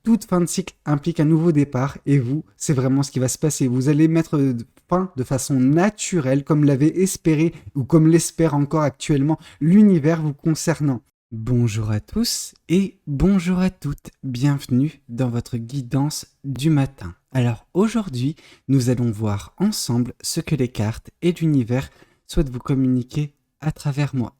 toute fin de cycle implique un nouveau départ et vous, c'est vraiment ce qui va se passer. Vous allez mettre fin de façon naturelle, comme l'avait espéré ou comme l'espère encore actuellement l'univers vous concernant. Bonjour à tous et bonjour à toutes, bienvenue dans votre guidance du matin. Alors aujourd'hui, nous allons voir ensemble ce que les cartes et l'univers souhaitent vous communiquer à travers moi.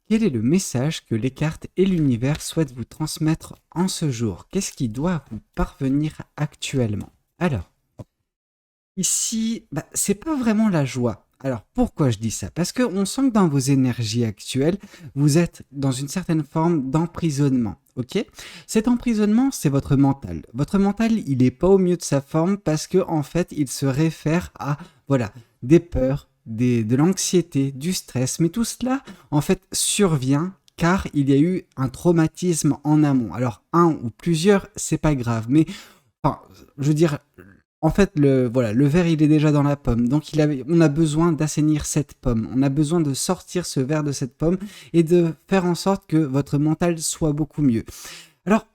Quel est le message que les cartes et l'univers souhaitent vous transmettre en ce jour? Qu'est-ce qui doit vous parvenir actuellement? Alors, ici, c'est pas vraiment la joie. Alors, pourquoi je dis ça? Parce qu'on sent que dans vos énergies actuelles, vous êtes dans une certaine forme d'emprisonnement, ok? Cet emprisonnement, c'est votre mental. Votre mental, il n'est pas au mieux de sa forme parce que, en fait, il se réfère à, voilà, des peurs, de l'anxiété, du stress. Mais tout cela, en fait, survient car il y a eu un traumatisme en amont. Alors, un ou plusieurs, c'est pas grave. Mais, enfin, je veux dire, en fait, le verre, il est déjà dans la pomme. Donc, on a besoin d'assainir cette pomme. On a besoin de sortir ce verre de cette pomme et de faire en sorte que votre mental soit beaucoup mieux. Alors,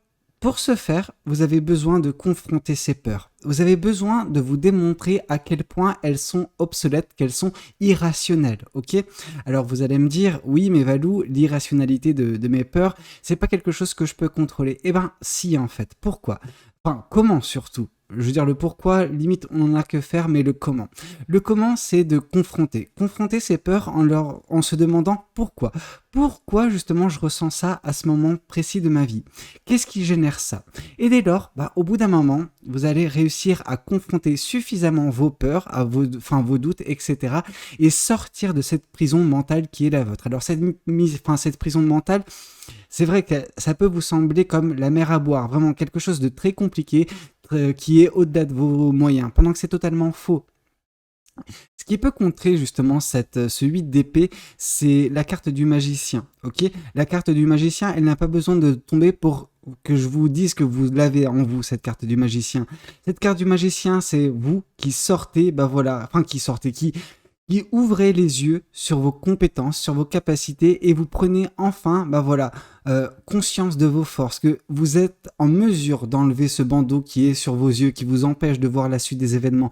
pour ce faire, vous avez besoin de confronter ces peurs. Vous avez besoin de vous démontrer à quel point elles sont obsolètes, qu'elles sont irrationnelles, ok? Alors, vous allez me dire, oui, mais Valou, l'irrationalité de mes peurs, c'est pas quelque chose que je peux contrôler. Eh ben, si, en fait. Pourquoi? Enfin, comment surtout? Je veux dire, le pourquoi, limite, on n'en a que faire, mais le comment. Le comment, c'est de confronter. Confronter ces peurs en se demandant pourquoi. Pourquoi, justement, je ressens ça à ce moment précis de ma vie? Qu'est-ce qui génère ça? Et dès lors, au bout d'un moment, vous allez réussir à confronter suffisamment vos peurs, vos doutes, etc. et sortir de cette prison mentale qui est la vôtre. Alors, cette prison mentale, c'est vrai que ça peut vous sembler comme la mer à boire, vraiment quelque chose de très compliqué, qui est au-delà de vos moyens, pendant que c'est totalement faux. Ce qui peut contrer justement ce 8 d'épée, c'est la carte du magicien, ok? La carte du magicien, elle n'a pas besoin de tomber pour que je vous dise que vous l'avez en vous, cette carte du magicien. Cette carte du magicien, c'est vous qui sortez, qui ouvrez les yeux sur vos compétences, sur vos capacités et vous prenez enfin, conscience de vos forces, que vous êtes en mesure d'enlever ce bandeau qui est sur vos yeux, qui vous empêche de voir la suite des événements,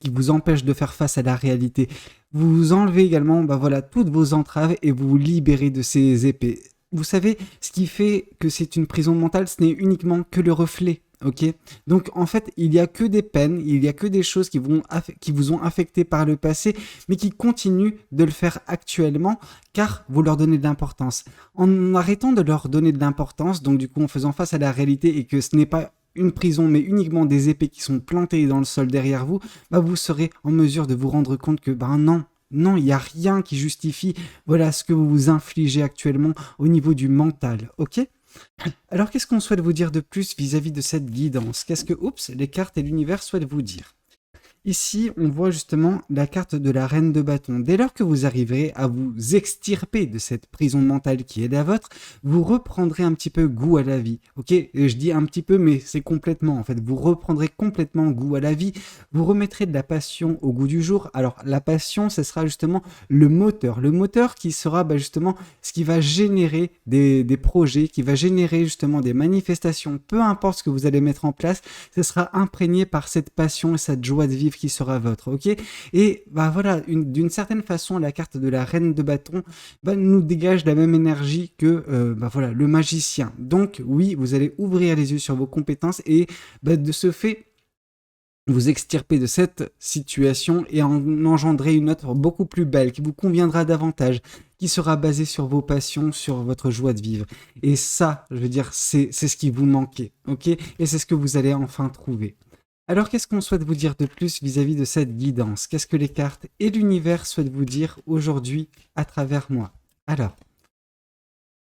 qui vous empêche de faire face à la réalité. Vous enlevez également, toutes vos entraves et vous vous libérez de ces épées. Vous savez, ce qui fait que c'est une prison mentale, ce n'est uniquement que le reflet. Ok, donc en fait, il n'y a que des peines, il n'y a que des choses qui vous ont affecté par le passé, mais qui continuent de le faire actuellement, car vous leur donnez de l'importance. En arrêtant de leur donner de l'importance, donc du coup en faisant face à la réalité et que ce n'est pas une prison, mais uniquement des épées qui sont plantées dans le sol derrière vous, vous serez en mesure de vous rendre compte que non, il n'y a rien qui justifie ce que vous vous infligez actuellement au niveau du mental, ok? Alors, qu'est-ce qu'on souhaite vous dire de plus vis-à-vis de cette guidance? Qu'est-ce que, les cartes et l'univers souhaitent vous dire? Ici, on voit justement la carte de la reine de bâton. Dès lors que vous arriverez à vous extirper de cette prison mentale qui est la vôtre, vous reprendrez un petit peu goût à la vie. Ok, je dis un petit peu, mais c'est complètement. En fait, vous reprendrez complètement goût à la vie. Vous remettrez de la passion au goût du jour. Alors, la passion, ce sera justement le moteur. Le moteur qui sera justement ce qui va générer des projets, qui va générer justement des manifestations. Peu importe ce que vous allez mettre en place, ce sera imprégné par cette passion et cette joie de vivre qui sera votre, ok? Et d'une certaine façon, la carte de la reine de bâton nous dégage la même énergie que le magicien. Donc oui, vous allez ouvrir les yeux sur vos compétences et de ce fait, vous extirper de cette situation et en engendrer une autre beaucoup plus belle, qui vous conviendra davantage, qui sera basée sur vos passions, sur votre joie de vivre. Et ça, je veux dire, c'est ce qui vous manquait, ok? Et c'est ce que vous allez enfin trouver. Alors, qu'est-ce qu'on souhaite vous dire de plus vis-à-vis de cette guidance? Qu'est-ce que les cartes et l'univers souhaitent vous dire aujourd'hui à travers moi? Alors,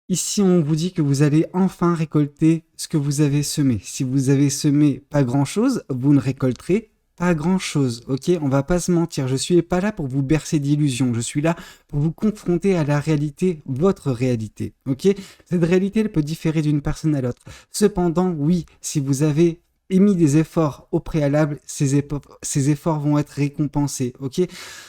ici, on vous dit que vous allez enfin récolter ce que vous avez semé. Si vous avez semé pas grand-chose, vous ne récolterez pas grand-chose, ok? On va pas se mentir, je suis pas là pour vous bercer d'illusions, je suis là pour vous confronter à la réalité, votre réalité, ok? Cette réalité, elle peut différer d'une personne à l'autre. Cependant, oui, si vous avez émis des efforts au préalable, ces efforts vont être récompensés, ok?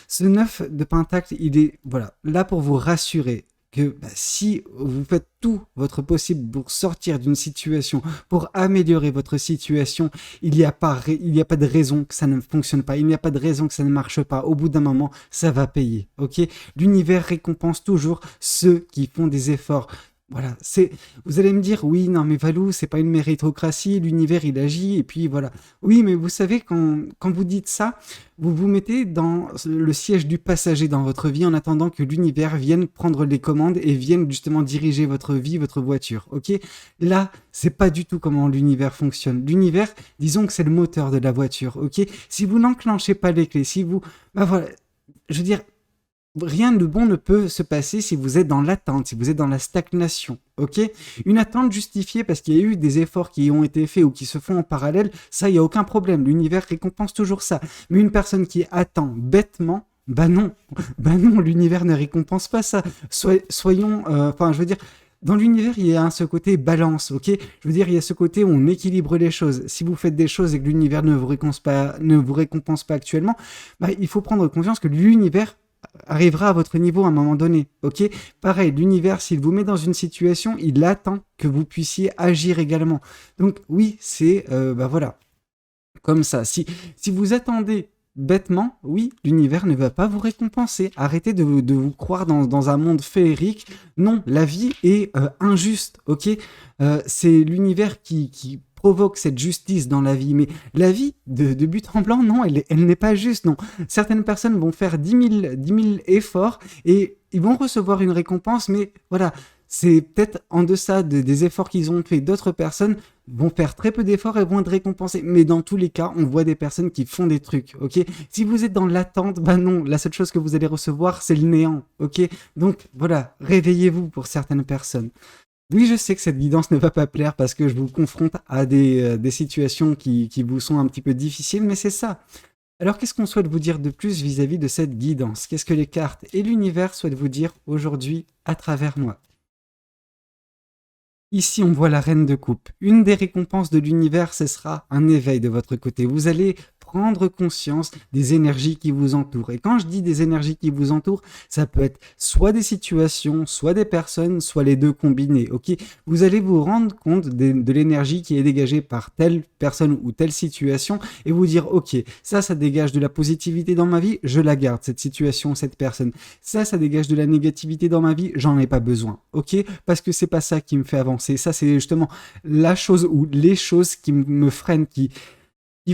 Ce 9 de pentacle, il est là pour vous rassurer que si vous faites tout votre possible pour sortir d'une situation, pour améliorer votre situation, il n'y a pas de raison que ça ne fonctionne pas, il n'y a pas de raison que ça ne marche pas. Au bout d'un moment, ça va payer, ok? L'univers récompense toujours ceux qui font des efforts. Voilà, vous allez me dire, oui, non, mais Valou, c'est pas une méritocratie, l'univers, il agit, et puis voilà. Oui, mais vous savez, quand vous dites ça, vous vous mettez dans le siège du passager dans votre vie en attendant que l'univers vienne prendre les commandes et vienne justement diriger votre vie, votre voiture, ok? Là, c'est pas du tout comment l'univers fonctionne. L'univers, disons que c'est le moteur de la voiture, ok? Si vous n'enclenchez pas les clés, si vous... voilà, je veux dire, rien de bon ne peut se passer si vous êtes dans l'attente, si vous êtes dans la stagnation, ok? Une attente justifiée parce qu'il y a eu des efforts qui ont été faits ou qui se font en parallèle, ça, il n'y a aucun problème. L'univers récompense toujours ça. Mais une personne qui attend bêtement, bah non, l'univers ne récompense pas ça. Soyons, je veux dire, dans l'univers, il y a ce côté balance, ok? Je veux dire, il y a ce côté où on équilibre les choses. Si vous faites des choses et que l'univers ne vous récompense pas actuellement, il faut prendre conscience que l'univers arrivera à votre niveau à un moment donné, ok? Pareil, l'univers, s'il vous met dans une situation, il attend que vous puissiez agir également. Donc oui, c'est, voilà, comme ça. Si vous attendez bêtement, oui, l'univers ne va pas vous récompenser. Arrêtez de vous croire dans un monde féerique. Non, la vie est injuste, ok? C'est l'univers qui provoque cette justice dans la vie, mais la vie de but en blanc, non, elle n'est pas juste, non. Certaines personnes vont faire 10 000 efforts et ils vont recevoir une récompense, mais voilà, c'est peut-être en deçà des efforts qu'ils ont fait. D'autres personnes vont faire très peu d'efforts et vont être récompensées. Mais dans tous les cas, on voit des personnes qui font des trucs, ok? Si vous êtes dans l'attente, non, la seule chose que vous allez recevoir, c'est le néant, ok? Donc voilà, réveillez-vous pour certaines personnes. Oui, je sais que cette guidance ne va pas plaire parce que je vous confronte à des situations qui vous sont un petit peu difficiles, mais c'est ça. Alors, qu'est-ce qu'on souhaite vous dire de plus vis-à-vis de cette guidance? Qu'est-ce que les cartes et l'univers souhaitent vous dire aujourd'hui à travers moi? Ici, on voit la reine de coupe. Une des récompenses de l'univers, ce sera un éveil de votre côté. Vous allez prendre conscience des énergies qui vous entourent. Et quand je dis des énergies qui vous entourent, ça peut être soit des situations, soit des personnes, soit les deux combinés. Ok, vous allez vous rendre compte de l'énergie qui est dégagée par telle personne ou telle situation et vous dire, ok, ça dégage de la positivité dans ma vie, je la garde, cette situation, cette personne. Ça dégage de la négativité dans ma vie, j'en ai pas besoin. Ok, parce que c'est pas ça qui me fait avancer. Ça, c'est justement la chose ou les choses qui me freinent, qui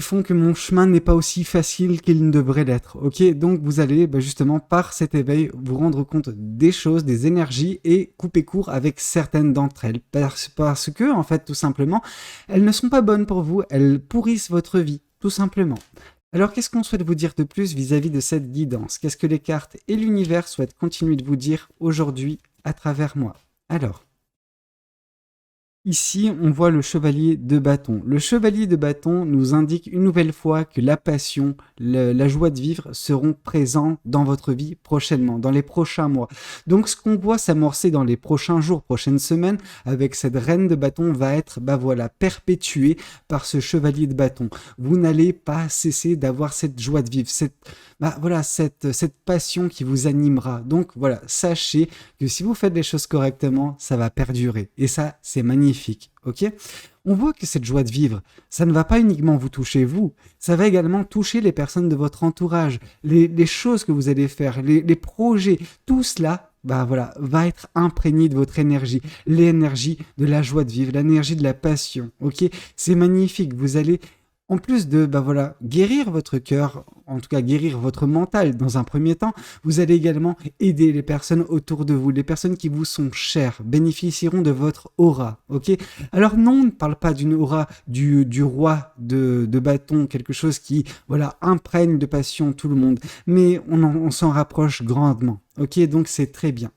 font que mon chemin n'est pas aussi facile qu'il ne devrait l'être. Ok, donc vous allez justement par cet éveil vous rendre compte des choses, des énergies et couper court avec certaines d'entre elles parce que en fait tout simplement elles ne sont pas bonnes pour vous, elles pourrissent votre vie tout simplement. Alors qu'est-ce qu'on souhaite vous dire de plus vis-à-vis de cette guidance? Qu'est-ce que les cartes et l'univers souhaitent continuer de vous dire aujourd'hui à travers moi? Alors, ici, on voit le chevalier de bâton. Le chevalier de bâton nous indique une nouvelle fois que la passion, la joie de vivre seront présents dans votre vie prochainement, dans les prochains mois. Donc, ce qu'on voit s'amorcer dans les prochains jours, prochaines semaines, avec cette reine de bâton va être, perpétué par ce chevalier de bâton. Vous n'allez pas cesser d'avoir cette joie de vivre, cette passion qui vous animera. Donc, voilà, sachez que si vous faites les choses correctement, ça va perdurer. Et ça, c'est magnifique. Ok, on voit que cette joie de vivre, ça ne va pas uniquement vous toucher vous, ça va également toucher les personnes de votre entourage, les choses que vous allez faire, les projets, tout cela va être imprégné de votre énergie, l'énergie de la joie de vivre, l'énergie de la passion. Ok, c'est magnifique, vous allez en plus de guérir votre cœur, en tout cas guérir votre mental dans un premier temps, vous allez également aider les personnes autour de vous, les personnes qui vous sont chères, bénéficieront de votre aura, ok? Alors non, on ne parle pas d'une aura du roi de bâton, quelque chose qui, imprègne de passion tout le monde, mais on s'en rapproche grandement, ok? Donc c'est très bien.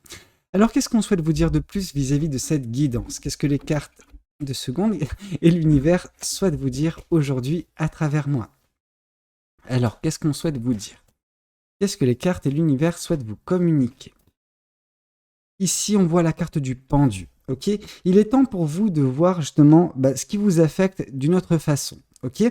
Alors qu'est-ce qu'on souhaite vous dire de plus vis-à-vis de cette guidance? Qu'est-ce que les cartes de secondes et l'univers souhaite vous dire aujourd'hui à travers moi? Alors, qu'est-ce qu'on souhaite vous dire? Qu'est-ce que les cartes et l'univers souhaitent vous communiquer? Ici, on voit la carte du pendu. Ok, il est temps pour vous de voir justement ce qui vous affecte d'une autre façon. Ok,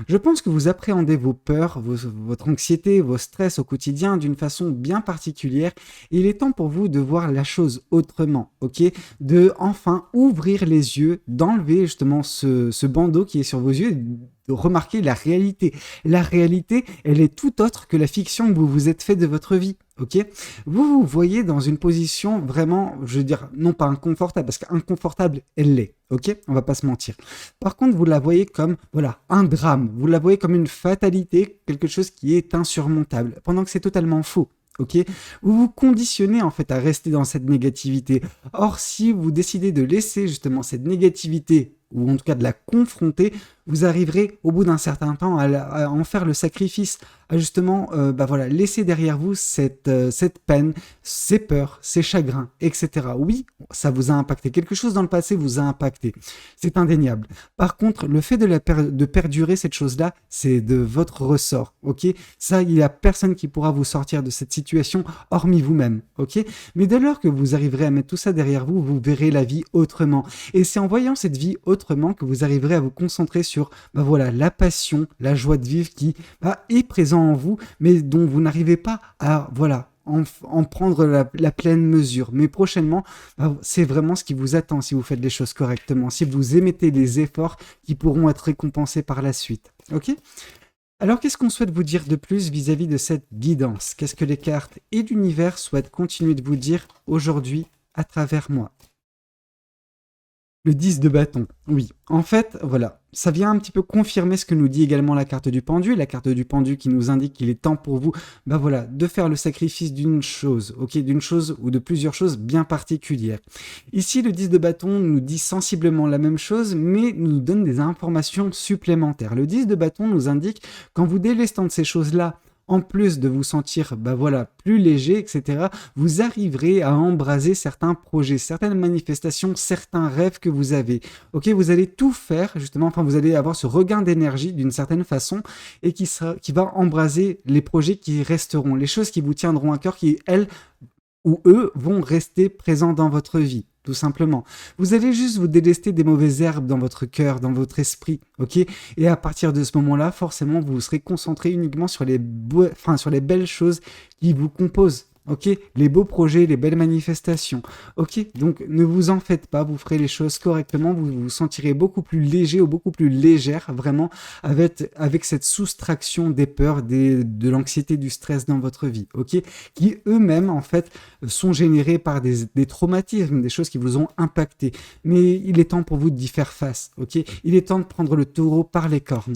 je pense que vous appréhendez vos peurs, votre anxiété, vos stress au quotidien d'une façon bien particulière. Et il est temps pour vous de voir la chose autrement, ok, de enfin ouvrir les yeux, d'enlever justement ce bandeau qui est sur vos yeux, de remarquer la réalité. La réalité, elle est tout autre que la fiction que vous vous êtes fait de votre vie. Ok, vous vous voyez dans une position vraiment, je veux dire, non pas inconfortable, parce qu'inconfortable, elle l'est. Ok, on va pas se mentir. Par contre, vous la voyez comme, voilà, un drame. Vous la voyez comme une fatalité, quelque chose qui est insurmontable, pendant que c'est totalement faux. Ok, vous vous conditionnez en fait à rester dans cette négativité. Or, si vous décidez de laisser justement cette négativité, ou en tout cas de la confronter, vous arriverez au bout d'un certain temps à en faire le sacrifice, à justement voilà, laisser derrière vous cette peine, ces peurs, ces chagrins, etc. Oui, ça vous a impacté. Quelque chose dans le passé vous a impacté. C'est indéniable. Par contre, le fait de perdurer cette chose-là, c'est de votre ressort. Ok, ça, il n'y a personne qui pourra vous sortir de cette situation, hormis vous-même. Ok, mais dès lors que vous arriverez à mettre tout ça derrière vous, vous verrez la vie autrement. Et c'est en voyant cette vie autrement que vous arriverez à vous concentrer sur voilà, la passion, la joie de vivre qui est présent en vous, mais dont vous n'arrivez pas à voilà, en prendre la pleine mesure. Mais prochainement, c'est vraiment ce qui vous attend si vous faites les choses correctement, si vous émettez les efforts qui pourront être récompensés par la suite. Ok ? Alors, qu'est-ce qu'on souhaite vous dire de plus vis-à-vis de cette guidance? Qu'est-ce que les cartes et l'univers souhaitent continuer de vous dire aujourd'hui à travers moi? Le 10 de bâton, oui. En fait, voilà, ça vient un petit peu confirmer ce que nous dit également la carte du pendu. La carte du pendu qui nous indique qu'il est temps pour vous, voilà, de faire le sacrifice d'une chose, ok, d'une chose ou de plusieurs choses bien particulières. Ici, le 10 de bâton nous dit sensiblement la même chose, mais nous donne des informations supplémentaires. Le 10 de bâton nous indique qu'en vous délestant de ces choses-là, en plus de vous sentir voilà, plus léger, etc., vous arriverez à embraser certains projets, certaines manifestations, certains rêves que vous avez. Ok, vous allez tout faire, justement, enfin, vous allez avoir ce regain d'énergie d'une certaine façon et qui va embraser les projets qui resteront, les choses qui vous tiendront à cœur, qui, elles, ou eux, vont rester présents dans votre vie. Tout simplement. Vous allez juste vous délester des mauvaises herbes dans votre cœur, dans votre esprit, ok? Et à partir de ce moment-là, forcément, vous serez concentré uniquement sur sur les belles choses qui vous composent, ok? Les beaux projets, les belles manifestations, ok? Donc, ne vous en faites pas, vous ferez les choses correctement, vous vous sentirez beaucoup plus léger ou beaucoup plus légère, vraiment, avec cette soustraction des peurs, de l'anxiété, du stress dans votre vie, ok? Qui eux-mêmes, en fait, sont générés par des traumatismes, des choses qui vous ont impacté. Mais il est temps pour vous d'y faire face, ok? Il est temps de prendre le taureau par les cornes.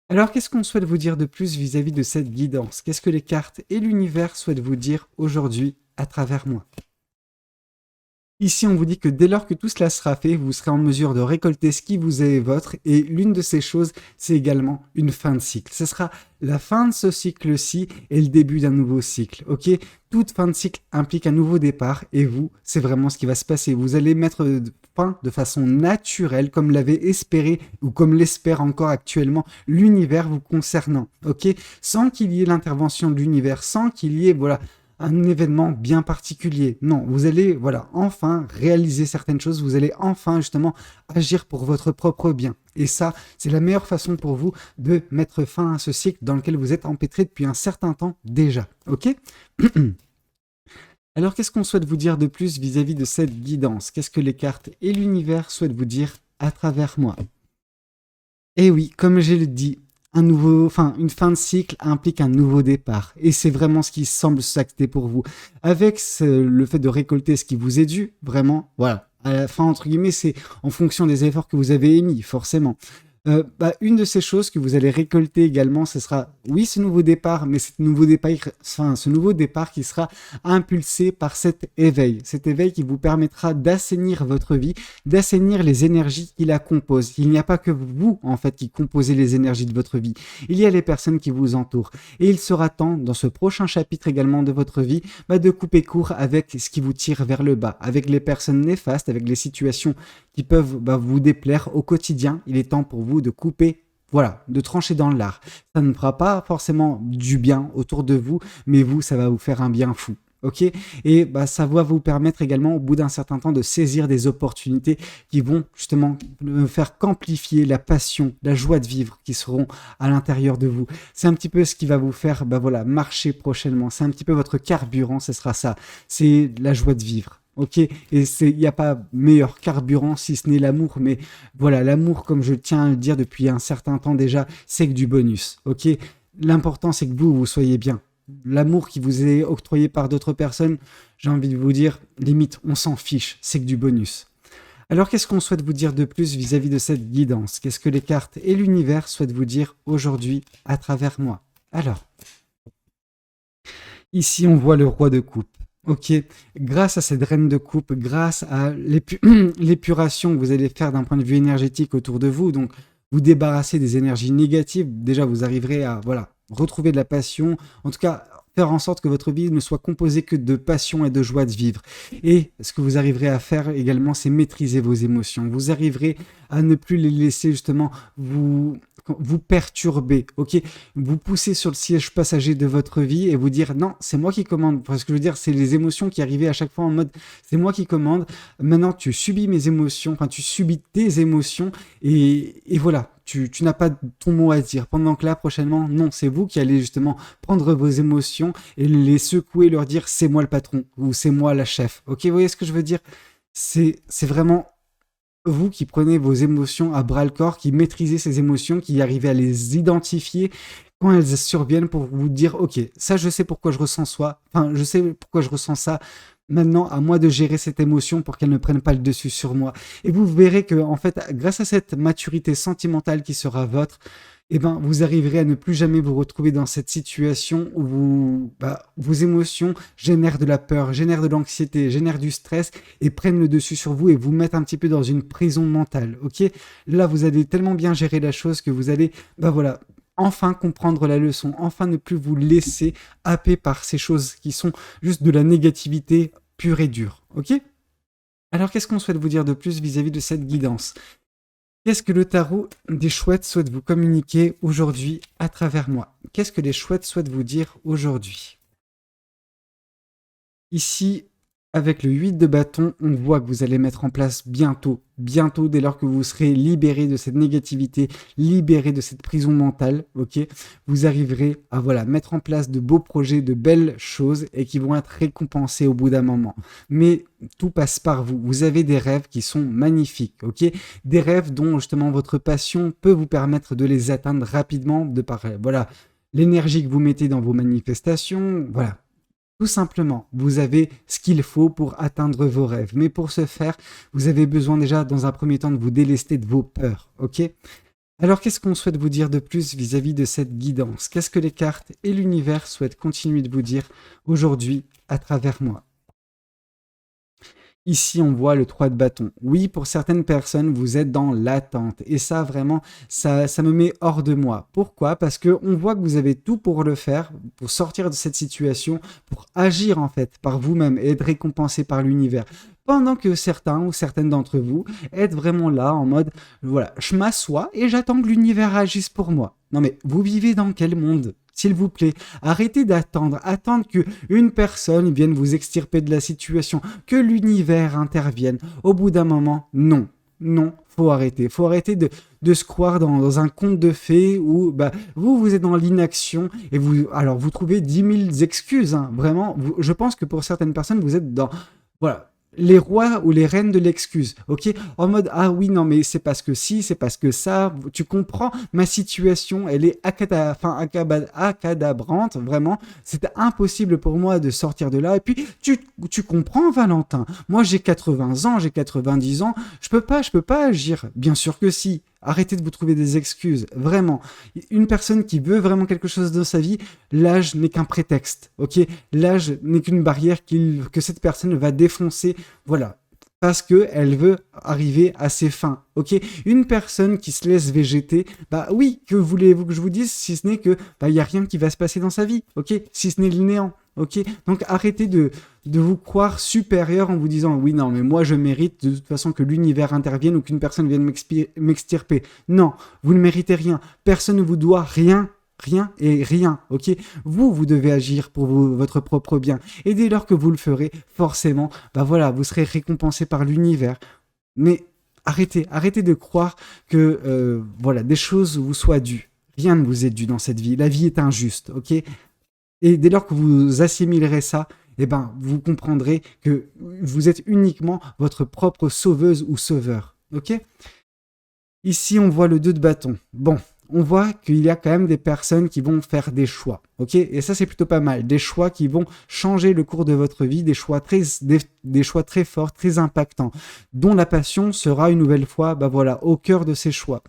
Alors, qu'est-ce qu'on souhaite vous dire de plus vis-à-vis de cette guidance? Qu'est-ce que les cartes et l'univers souhaitent vous dire aujourd'hui à travers moi? Ici, on vous dit que dès lors que tout cela sera fait, vous serez en mesure de récolter ce qui vous est votre. Et l'une de ces choses, c'est également une fin de cycle. Ce sera la fin de ce cycle-ci et le début d'un nouveau cycle. Ok? Toute fin de cycle implique un nouveau départ. Et vous, c'est vraiment ce qui va se passer. Vous allez mettre fin de façon naturelle, comme l'avait espéré ou comme l'espère encore actuellement l'univers vous concernant. Ok? Sans qu'il y ait l'intervention de l'univers, sans qu'il y ait, voilà, un événement bien particulier. Non, vous allez, voilà, enfin réaliser certaines choses, vous allez enfin justement agir pour votre propre bien. Et ça, c'est la meilleure façon pour vous de mettre fin à ce cycle dans lequel vous êtes empêtré depuis un certain temps déjà. Ok? Alors, qu'est-ce qu'on souhaite vous dire de plus vis-à-vis de cette guidance? Qu'est-ce que les cartes et l'univers souhaitent vous dire à travers moi? Eh oui, comme je l'ai dit, une fin de cycle implique un nouveau départ. Et c'est vraiment ce qui semble s'acter pour vous. Avec le fait de récolter ce qui vous est dû, vraiment, voilà. À la fin, entre guillemets, c'est en fonction des efforts que vous avez émis, forcément. Une de ces choses que vous allez récolter également, ce sera, oui, ce nouveau départ, mais ce nouveau départ qui sera impulsé par cet éveil qui vous permettra d'assainir votre vie, d'assainir les énergies qui la composent. Il n'y a pas que vous, en fait, qui composez les énergies de votre vie. Il y a les personnes qui vous entourent. Et il sera temps, dans ce prochain chapitre également de votre vie, de couper court avec ce qui vous tire vers le bas, avec les personnes néfastes, avec les situations qui peuvent vous déplaire au quotidien. Il est temps pour vous de couper, voilà, de trancher dans l'art. Ça ne fera pas forcément du bien autour de vous, mais vous, ça va vous faire un bien fou. ok? Et bah, ça va vous permettre également, au bout d'un certain temps, de saisir des opportunités qui vont justement ne faire qu'amplifier la passion, la joie de vivre qui seront à l'intérieur de vous. C'est un petit peu ce qui va vous faire, bah voilà, marcher prochainement. C'est un petit peu votre carburant, ce sera ça. C'est la joie de vivre. Ok, et il n'y a pas meilleur carburant si ce n'est l'amour, mais voilà, l'amour, comme je tiens à le dire depuis un certain temps déjà, c'est que du bonus. Ok, l'important c'est que vous soyez bien. L'amour qui vous est octroyé par d'autres personnes, j'ai envie de vous dire, limite, on s'en fiche, c'est que du bonus. Alors qu'est-ce qu'on souhaite vous dire de plus vis-à-vis de cette guidance? Qu'est-ce que les cartes et l'univers souhaitent vous dire aujourd'hui à travers moi? Alors, ici on voit le roi de coupe. Ok, grâce à cette reine de coupe, grâce à l'épuration que vous allez faire d'un point de vue énergétique autour de vous, donc vous débarrasser des énergies négatives, déjà vous arriverez à voilà, retrouver de la passion, en tout cas faire en sorte que votre vie ne soit composée que de passion et de joie de vivre. Et ce que vous arriverez à faire également, c'est maîtriser vos émotions. Vous arriverez à ne plus les laisser justement vous perturber, ok? Vous pousser sur le siège passager de votre vie et vous dire non, c'est moi qui commande. Parce que je veux dire, c'est les émotions qui arrivaient à chaque fois en mode c'est moi qui commande. Maintenant, tu subis mes émotions, enfin, tu subis tes émotions et voilà. Tu n'as pas ton mot à dire. Pendant que là, prochainement, non, c'est vous qui allez justement prendre vos émotions et les secouer, leur dire c'est moi le patron ou c'est moi la chef. Ok, vous voyez ce que je veux dire? C'est vraiment vous qui prenez vos émotions à bras le corps, qui maîtrisez ces émotions, qui arrivez à les identifier quand elles surviennent pour vous dire ok, ça je sais pourquoi je ressens ça, enfin je sais pourquoi je ressens ça. Maintenant, à moi de gérer cette émotion pour qu'elle ne prenne pas le dessus sur moi. Et vous verrez que, en fait, grâce à cette maturité sentimentale qui sera votre, eh ben, vous arriverez à ne plus jamais vous retrouver dans cette situation où vos émotions génèrent de la peur, génèrent de l'anxiété, génèrent du stress et prennent le dessus sur vous et vous mettent un petit peu dans une prison mentale. Ok, là, vous allez tellement bien gérer la chose que vous allez, voilà, enfin comprendre la leçon, enfin ne plus vous laisser happer par ces choses qui sont juste de la négativité pure et dure. Ok? Alors qu'est-ce qu'on souhaite vous dire de plus vis-à-vis de cette guidance? Qu'est-ce que le tarot des chouettes souhaite vous communiquer aujourd'hui à travers moi? Qu'est-ce que les chouettes souhaitent vous dire aujourd'hui? Ici, avec le 8 de bâton, on voit que vous allez mettre en place bientôt, dès lors que vous serez libéré de cette négativité, libéré de cette prison mentale, ok, vous arriverez à mettre en place de beaux projets, de belles choses et qui vont être récompensés au bout d'un moment. Mais tout passe par vous. Vous avez des rêves qui sont magnifiques, ok, des rêves dont justement votre passion peut vous permettre de les atteindre rapidement de par l'énergie que vous mettez dans vos manifestations, voilà. Tout simplement, vous avez ce qu'il faut pour atteindre vos rêves. Mais pour ce faire, vous avez besoin déjà, dans un premier temps, de vous délester de vos peurs, ok? Alors, qu'est-ce qu'on souhaite vous dire de plus vis-à-vis de cette guidance? Qu'est-ce que les cartes et l'univers souhaitent continuer de vous dire aujourd'hui à travers moi? Ici, on voit le 3 de bâton. Oui, pour certaines personnes, vous êtes dans l'attente. Et ça, vraiment, ça me met hors de moi. Pourquoi? Parce qu'on voit que vous avez tout pour le faire, pour sortir de cette situation, pour agir en fait par vous-même et être récompensé par l'univers. Pendant que certains ou certaines d'entre vous êtes vraiment là en mode, voilà, je m'assois et j'attends que l'univers agisse pour moi. Non mais, vous vivez dans quel monde? S'il vous plaît, arrêtez d'attendre, attendre que une personne vienne vous extirper de la situation, que l'univers intervienne. Au bout d'un moment, non, faut arrêter. Faut arrêter de se croire dans un conte de fées où vous êtes dans l'inaction et vous trouvez 10 000 excuses. Hein, vraiment, je pense que pour certaines personnes, vous êtes dans... Voilà. Les rois ou les reines de l'excuse, ok? En mode, ah oui, non, mais c'est parce que si, c'est parce que ça, tu comprends, ma situation, elle est accadabrante, vraiment, c'était impossible pour moi de sortir de là, et puis, tu comprends, Valentin, moi j'ai 80 ans, j'ai 90 ans, je peux pas agir, bien sûr que si. Arrêtez de vous trouver des excuses, vraiment. Une personne qui veut vraiment quelque chose dans sa vie, l'âge n'est qu'un prétexte, ok? L'âge n'est qu'une barrière que cette personne va défoncer, voilà, parce qu'elle veut arriver à ses fins, ok? Une personne qui se laisse végéter, oui, que voulez-vous que je vous dise, si ce n'est que il y a rien qui va se passer dans sa vie, ok? Si ce n'est le néant. Ok, donc arrêtez de vous croire supérieur en vous disant oui non mais moi je mérite de toute façon que l'univers intervienne ou qu'une personne vienne m'extirper. Non, vous ne méritez rien. Personne ne vous doit rien. rien et rien, ok? Vous devez agir pour votre propre bien. Et dès lors que vous le ferez, forcément, bah voilà, vous serez récompensé par l'univers. Mais arrêtez de croire que voilà, des choses vous soient dues. Rien ne vous est dû dans cette vie. La vie est injuste, ok? Et dès lors que vous assimilerez ça, eh ben, vous comprendrez que vous êtes uniquement votre propre sauveuse ou sauveur, ok? Ici, on voit le 2 de bâton. Bon, on voit qu'il y a quand même des personnes qui vont faire des choix, ok? Et ça, c'est plutôt pas mal. Des choix qui vont changer le cours de votre vie, des choix très forts, très impactants, dont la passion sera une nouvelle fois, bah voilà, au cœur de ces choix.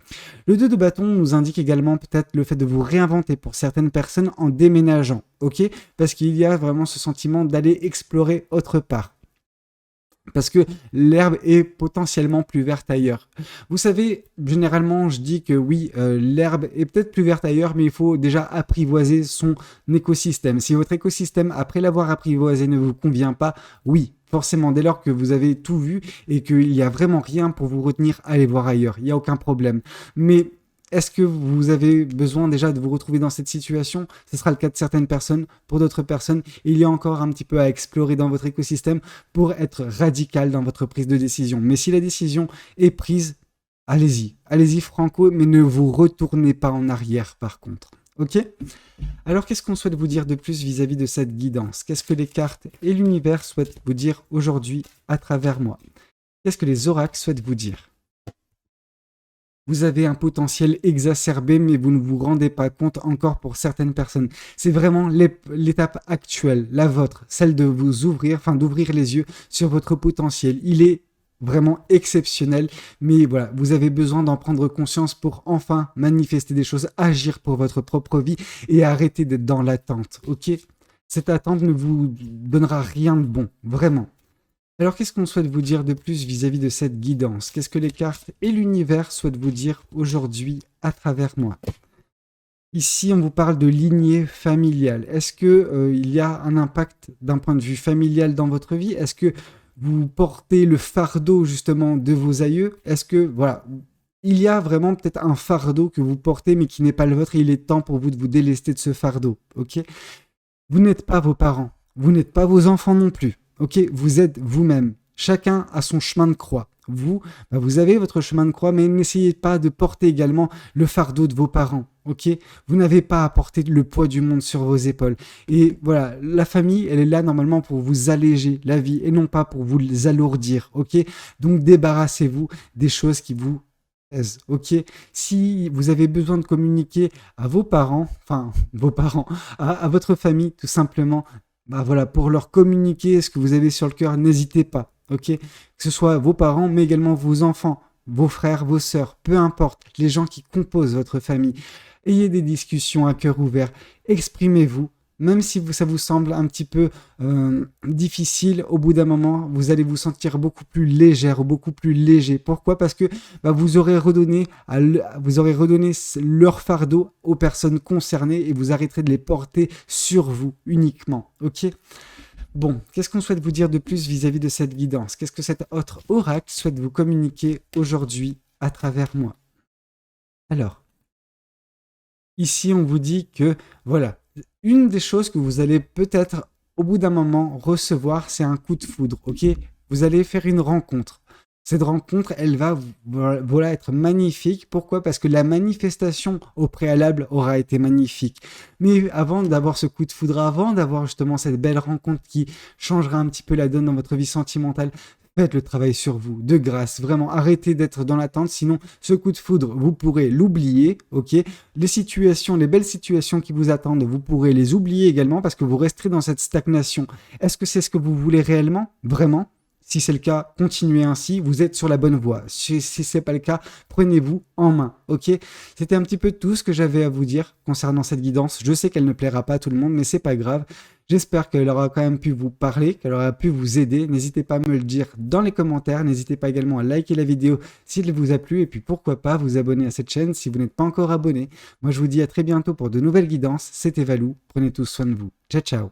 Le 2 de bâton nous indique également peut-être le fait de vous réinventer pour certaines personnes en déménageant, ok? Parce qu'il y a vraiment ce sentiment d'aller explorer autre part. Parce que l'herbe est potentiellement plus verte ailleurs. Vous savez, généralement, je dis que oui, l'herbe est peut-être plus verte ailleurs, mais il faut déjà apprivoiser son écosystème. Si votre écosystème, après l'avoir apprivoisé, ne vous convient pas, oui, forcément, dès lors que vous avez tout vu et qu'il n'y a vraiment rien pour vous retenir, allez voir ailleurs. Il n'y a aucun problème. Mais est-ce que vous avez besoin déjà de vous retrouver dans cette situation? Ce sera le cas de certaines personnes. Pour d'autres personnes, il y a encore un petit peu à explorer dans votre écosystème pour être radical dans votre prise de décision. Mais si la décision est prise, allez-y. Allez-y franco, mais ne vous retournez pas en arrière par contre. Ok? Alors qu'est-ce qu'on souhaite vous dire de plus vis-à-vis de cette guidance? Qu'est-ce que les cartes et l'univers souhaitent vous dire aujourd'hui à travers moi? Qu'est-ce que les oracles souhaitent vous dire? Vous avez un potentiel exacerbé, mais vous ne vous rendez pas compte encore pour certaines personnes. C'est vraiment l'étape actuelle, la vôtre, celle de vous ouvrir, enfin d'ouvrir les yeux sur votre potentiel. Il est vraiment exceptionnel, mais voilà, vous avez besoin d'en prendre conscience pour enfin manifester des choses, agir pour votre propre vie et arrêter d'être dans l'attente, ok? Cette attente ne vous donnera rien de bon, vraiment. Alors, qu'est-ce qu'on souhaite vous dire de plus vis-à-vis de cette guidance? Qu'est-ce que les cartes et l'univers souhaitent vous dire aujourd'hui à travers moi? Ici, on vous parle de lignée familiale. Est-ce que il y a un impact d'un point de vue familial dans votre vie? Est-ce que vous portez le fardeau justement de vos aïeux? Est-ce que, voilà, il y a vraiment peut-être un fardeau que vous portez mais qui n'est pas le vôtre et il est temps pour vous de vous délester de ce fardeau, ok? Vous n'êtes pas vos parents, vous n'êtes pas vos enfants non plus. Ok, vous êtes vous-même. Chacun a son chemin de croix. Vous, bah vous avez votre chemin de croix, mais n'essayez pas de porter également le fardeau de vos parents. Ok, vous n'avez pas à porter le poids du monde sur vos épaules. Et voilà, la famille, elle est là normalement pour vous alléger la vie et non pas pour vous les alourdir. Ok, donc débarrassez-vous des choses qui vous pèsent. Ok, si vous avez besoin de communiquer à vos parents, enfin vos parents, à votre famille, tout simplement. Bah voilà, pour leur communiquer ce que vous avez sur le cœur, n'hésitez pas, ok? Que ce soit vos parents, mais également vos enfants, vos frères, vos sœurs, peu importe, les gens qui composent votre famille. Ayez des discussions à cœur ouvert, exprimez-vous, même si ça vous semble un petit peu difficile, au bout d'un moment, vous allez vous sentir beaucoup plus légère, beaucoup plus léger. Pourquoi? Parce que bah, vous aurez redonné leur fardeau aux personnes concernées et vous arrêterez de les porter sur vous uniquement. Ok? Bon, qu'est-ce qu'on souhaite vous dire de plus vis-à-vis de cette guidance? Qu'est-ce que cet autre oracle souhaite vous communiquer aujourd'hui à travers moi? Alors, ici, on vous dit que, voilà, une des choses que vous allez peut-être, au bout d'un moment, recevoir, c'est un coup de foudre, ok? Vous allez faire une rencontre. Cette rencontre, elle va voilà, être magnifique. Pourquoi? Parce que la manifestation au préalable aura été magnifique. Mais avant d'avoir ce coup de foudre, avant d'avoir justement cette belle rencontre qui changera un petit peu la donne dans votre vie sentimentale, faites le travail sur vous, de grâce, vraiment, arrêtez d'être dans l'attente, sinon ce coup de foudre, vous pourrez l'oublier, ok? Les situations, les belles situations qui vous attendent, vous pourrez les oublier également parce que vous resterez dans cette stagnation. Est-ce que c'est ce que vous voulez réellement? Vraiment? Si c'est le cas, continuez ainsi, vous êtes sur la bonne voie. Si ce n'est pas le cas, prenez-vous en main, ok? C'était un petit peu tout ce que j'avais à vous dire concernant cette guidance. Je sais qu'elle ne plaira pas à tout le monde, mais c'est pas grave. J'espère qu'elle aura quand même pu vous parler, qu'elle aura pu vous aider. N'hésitez pas à me le dire dans les commentaires. N'hésitez pas également à liker la vidéo s'il vous a plu. Et puis pourquoi pas vous abonner à cette chaîne si vous n'êtes pas encore abonné. Moi je vous dis à très bientôt pour de nouvelles guidances. C'était Valou. Prenez tous soin de vous. Ciao, ciao.